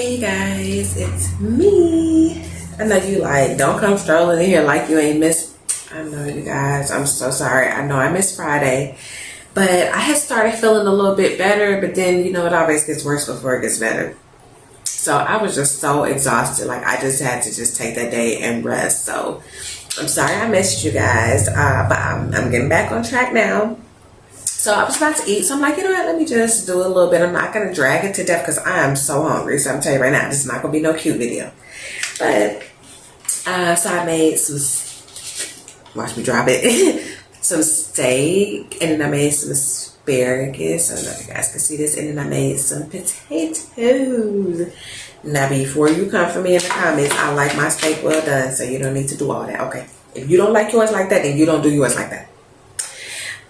Hey guys, it's me. I know you like, don't come strolling in here like you ain't missed. I know you guys, I'm so sorry. I know I missed Friday, but I had started feeling a little bit better, but then, it always gets worse before it gets better. So I was just so exhausted. Like I just had to just take that day and rest. So I'm sorry I missed you guys, but I'm getting back on track now. So I was about to eat, so I'm like, you know what, let me just do a little bit. I'm not going to drag it to death because I am so hungry. So I'm telling you right now, this is not going to be no cute video. But, so I made some, watch me drop it, some steak, and then I made some asparagus. I don't know if you guys can see this. And then I made some potatoes. Now, before you come for me in the comments, I like my steak well done, so you don't need to do all that, okay? If you don't like yours like that, then you don't do yours like that.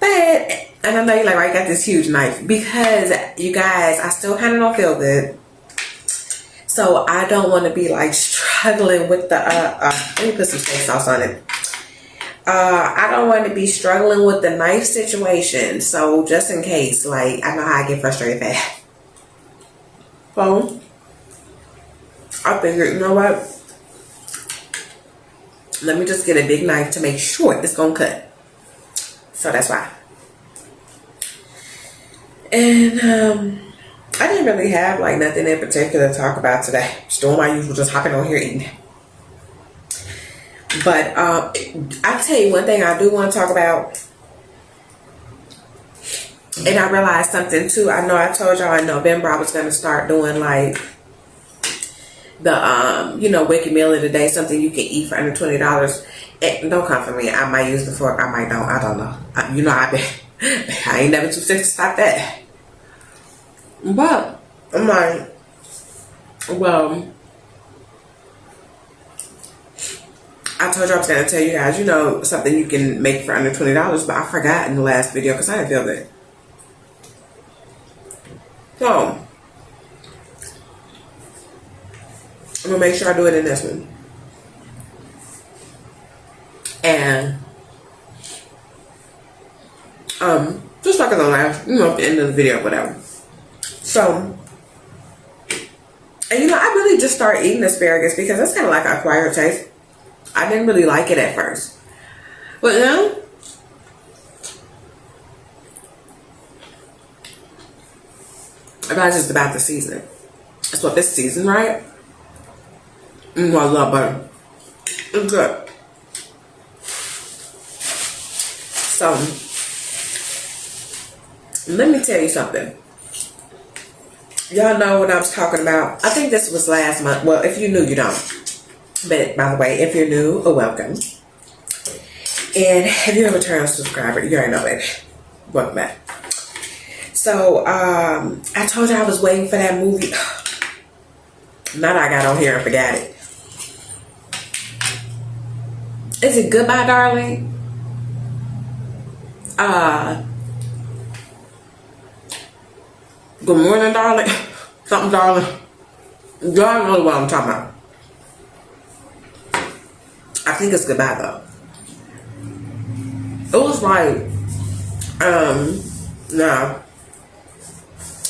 But, and I know you're like, right, I got this huge knife because you guys, I still kind of don't feel good. So I don't want to be like struggling with the, let me put some steak sauce on it. I don't want to be struggling with the knife situation. So just in case, like, I know how I get frustrated fast. So I figured, you know what? Let me just get a big knife to make sure it's going to cut. So that's why. And I didn't really have like nothing in particular to talk about today. Just doing my usual, just hopping on here eating. But I'll tell you one thing I do want to talk about. And I realized something too. I know I told y'all in November I was going to start doing like the wiki meal of the day, something you can eat for under $20. And don't come for me. I might use the fork. I might don't. I don't know. I ain't never too sick to stop that. But I'm like, well, I told you I was going to tell you guys, something you can make for under $20, but I forgot in the last video because I didn't feel good. So, I'm going to make sure I do it in this one. And, just like in the last, at the end of the video, whatever. So, and I really just started eating asparagus because it's kind of like an acquired taste. I didn't really like it at first. But now, it's just about the season. It's what this season, right? I love butter. It's good. So, let me tell you something. Y'all know what I was talking about. I think this was last month. Well, if you're new, you don't. But by the way, if you're new, welcome. And if you're a return subscriber, you already know it. Welcome back. So, I told you I was waiting for that movie. Now that I got on here and forgot it. Is it Goodbye, Darling? Good morning, darling. Something, darling. Y'all know what I'm talking about. I think it's Goodbye, though. It was like, no.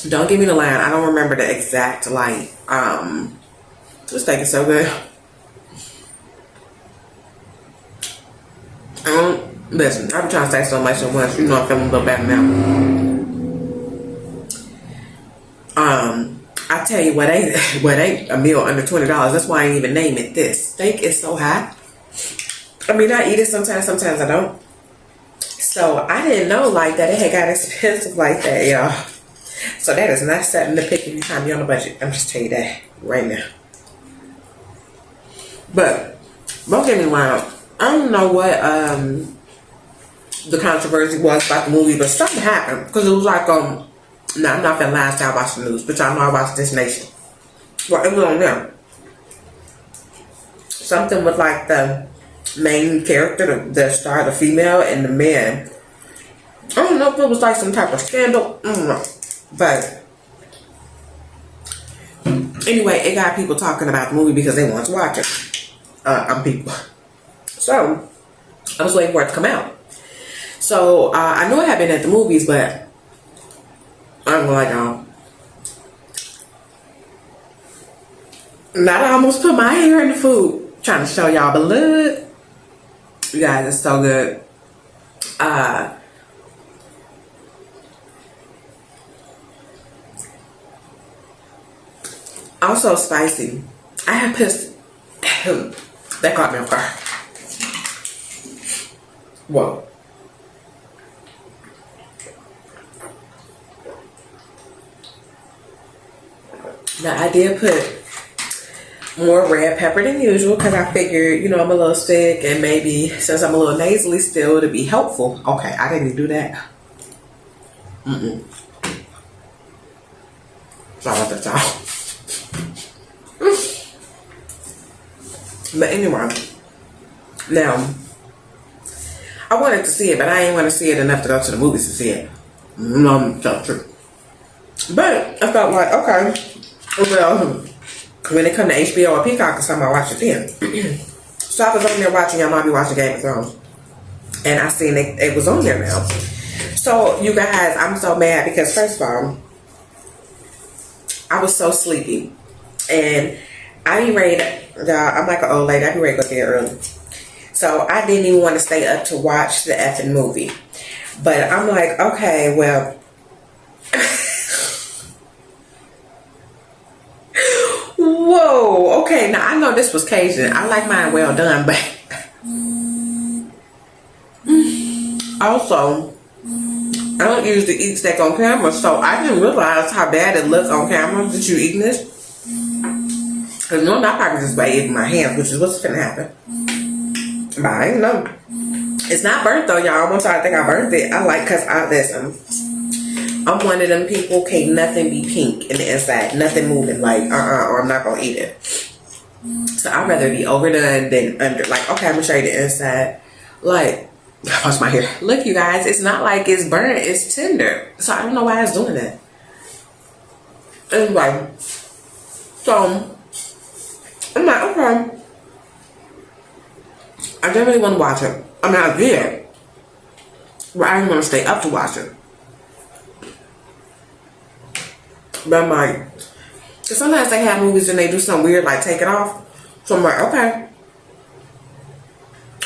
Don't give me the line. I don't remember the exact, like, this steak is so good. Listen, I've been trying to say so much at once. I'm feeling a little better now. I tell you what ain't a meal under $20. That's why I ain't even name it this. Steak is so hot. I mean, I eat it sometimes I don't. So I didn't know like that it had got expensive like that, y'all. So that is not something to pick anytime you're on a budget. I'm just telling you that right now. But don't get me wrong. I don't know what the controversy was about the movie, but something happened because it was like no, I'm not gonna lie, I watch the news, but y'all know I watch This Nation. Well, it was on there. Something with like the main character, the star, the female, and the man. I don't know if it was like some type of scandal. I don't know. But anyway, it got people talking about the movie because they want to watch it. People. So I was waiting for it to come out. So I knew it had been at the movies, but I'm like, Not I almost put my hair in the food. Trying to show y'all, but look. You guys, it's so good. Also spicy. I have pissed. That caught me off guard. Whoa. Now I did put more red pepper than usual because I figured, you know, I'm a little sick and maybe since I'm a little nasally still, it'll be helpful. Okay, I didn't do that. Sorry about that, y'all. But anyway, now I wanted to see it, but I didn't want to see it enough to go to the movies to see it. No, that's true. But I felt like, okay, well, when it come to HBO or Peacock or something, I watch it then. So I was on there watching, y'all might be watching Game of Thrones. And I seen it was on there now. So you guys, I'm so mad because first of all, I was so sleepy. And I be ready to, I'm like an old lady, I be ready to go to bed early. So I didn't even want to stay up to watch the effing movie. But I'm like, okay, well, whoa, okay, now I know this was Cajun. I like mine well done, but also, I don't usually eat steak on camera, so I didn't realize how bad it looked on camera that you eating this. Because normally I probably just by eating my hands, which is what's gonna happen. But I didn't know. It's not burnt though, y'all. I'm sorry, I think I burnt it. I like, cause I'm one of them people, can't nothing be pink in the inside. Nothing moving, like, or I'm not gonna eat it. So I'd rather be overdone than under. Like, okay, I'm gonna show you the inside. Like, wash my hair. Look, you guys, it's not like it's burnt, it's tender. So I don't know why it's doing that. Anyway, so I'm like, okay. I didn't really want to watch it. I mean, I did. But I didn't want to stay up to watch it. But I'm like, because sometimes they have movies and they do something weird, like take it off. So I'm like, okay.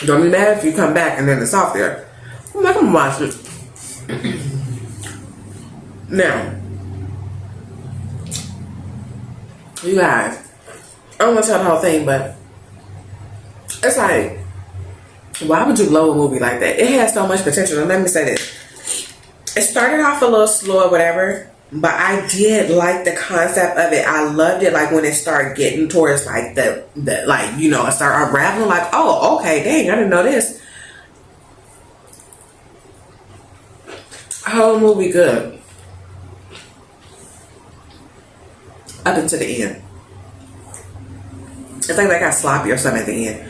Don't be mad if you come back and then it's off there. I'm like, I'm gonna watch it. Now, you guys, I don't want to tell the whole thing, but it's like, why would you blow a movie like that? It has so much potential. And let me say this. It started off a little slow or whatever, but I did like the concept of it. I loved it, like when it started getting towards like the like, you know, it started unraveling, like, oh, okay, dang, I didn't know this. Whole movie good. Up until the end. It's like they got sloppy or something at the end.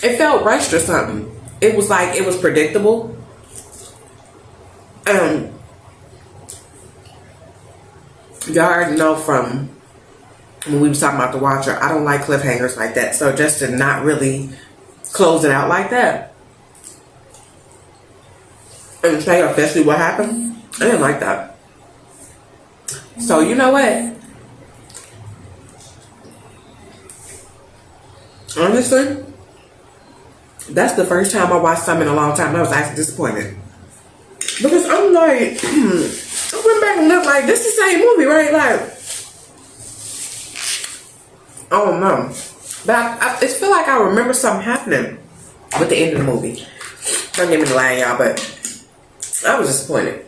It felt rushed or something. It was like, it was predictable. Y'all already know from when we was talking about The Watcher, I don't like cliffhangers like that. So just to not really close it out like that and say officially what happened, I didn't like that. So you know what? Honestly, that's the first time I watched something in a long time I was actually disappointed. Because I'm like, I went back and looked like, this is the same movie, right? Like, I don't know. But I feel like I remember something happening with the end of the movie. Don't get me to lie, y'all, but I was disappointed.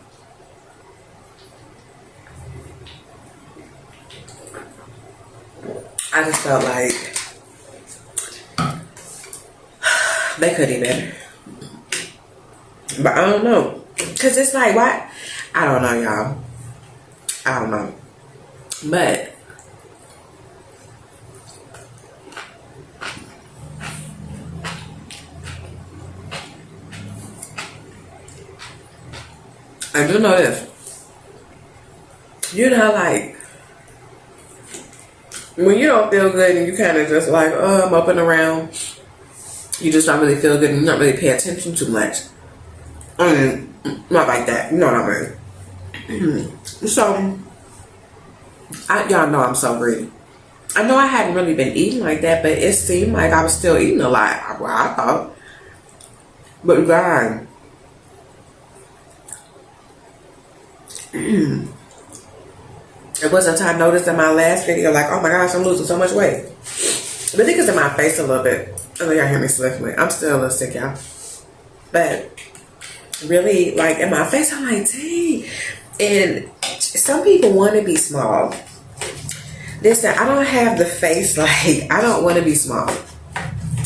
I just felt like they could do better. But I don't know. Because it's like, why? I don't know, y'all. I don't know. But I do know this. You know, like, when you don't feel good and you kind of just like, oh, I'm up and around. You just don't really feel good and you don't really pay attention too much. I mean, not like that. You know what I mean? So, y'all know I'm so greedy. I know I hadn't really been eating like that, but it seemed like I was still eating a lot. Well, I thought. But God, it wasn't until I noticed in my last video, like, oh my gosh, I'm losing so much weight. But I think it's in my face a little bit. I know y'all hear me sniffling. I'm still a little sick, y'all. But really, like, in my face, I'm like, dang. And some people want to be small. Listen, I don't have the face, like, I don't want to be small.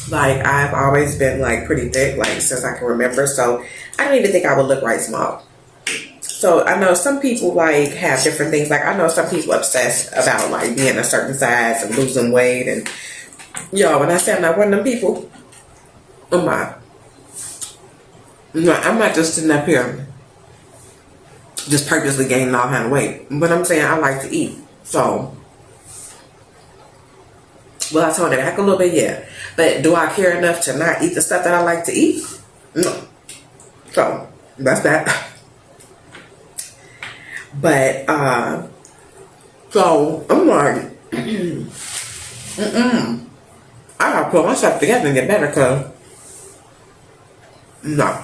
Like, I've always been, like, pretty thick, like, since I can remember. So, I don't even think I would look right small. So, I know some people, like, have different things. Like, I know some people obsess about, like, being a certain size and losing weight. And, yo, when I say I'm not one of them people, I'm not. No, I'm not just sitting up here just purposely gaining all kind of weight. But I'm saying I like to eat. So, well, I toned it back a little bit, yeah. But do I care enough to not eat the stuff that I like to eat? No. So, that's that. But, so, I'm like, I gotta put myself together and get better, because, no.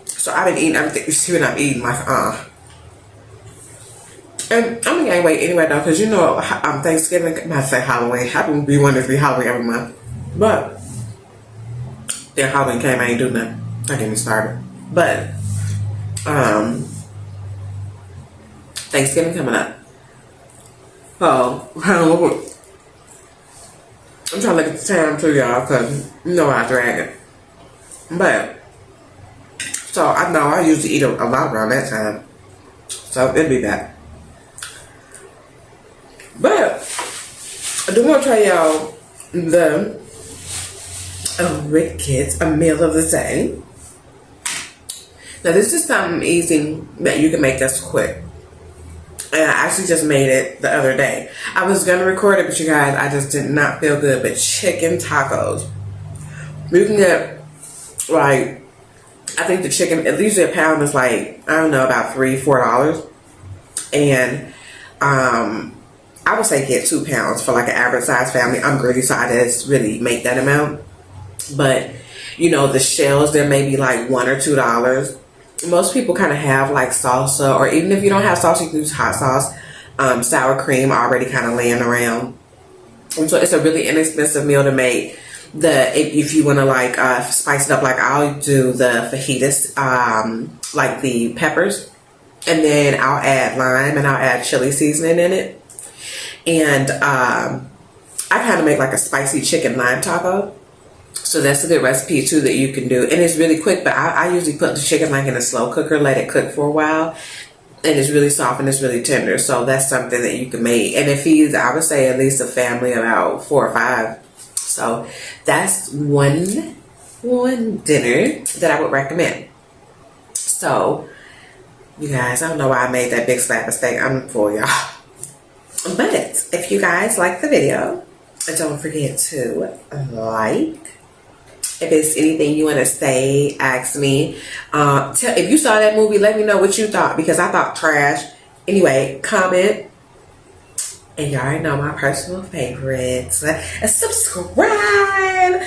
So, I've been eating everything. You see what I'm eating, like, and I'm gonna gain weight anyway, though, because, you know, Thanksgiving, I say Halloween. I wouldn't be wanting to be Halloween every month. But, then Halloween came, I ain't do nothing. Don't get me started. But, Thanksgiving coming up. So, I'm trying to look at the time too, y'all, because you know I drag it. But, so I know I usually eat a lot around that time. So, it'll be that. But, I do want to try y'all the Ricketts, a meal of the day. Now, this is something easy that you can make that's quick. And I actually just made it the other day. I was going to record it, but you guys, I just did not feel good. But chicken tacos. You can get, like, I think the chicken, at least a pound is like, I don't know, about $3, $4. And I would say get 2 pounds for like an average size family. I'm greedy, so I just really make that amount. But, you know, the shells, there may be like $1 or $2. Most people kind of have like salsa, or even if you don't have salsa, you can use hot sauce, sour cream already kind of laying around. And so it's a really inexpensive meal to make. If you want to like spice it up, like I'll do the fajitas, like the peppers, and then I'll add lime and I'll add chili seasoning in it. And I kind of make like a spicy chicken lime taco. So that's a good recipe too that you can do. And it's really quick, but I usually put the chicken like in a slow cooker, let it cook for a while. And it's really soft and it's really tender. So that's something that you can make. And it feeds, I would say, at least a family about 4 or 5. So that's one dinner that I would recommend. So, you guys, I don't know why I made that big slap mistake. I'm for y'all. But if you guys like the video, don't forget to like. If it's anything you want to say, ask me. If you saw that movie, let me know what you thought, because I thought trash. Anyway, comment. And y'all already know my personal favorites. And subscribe.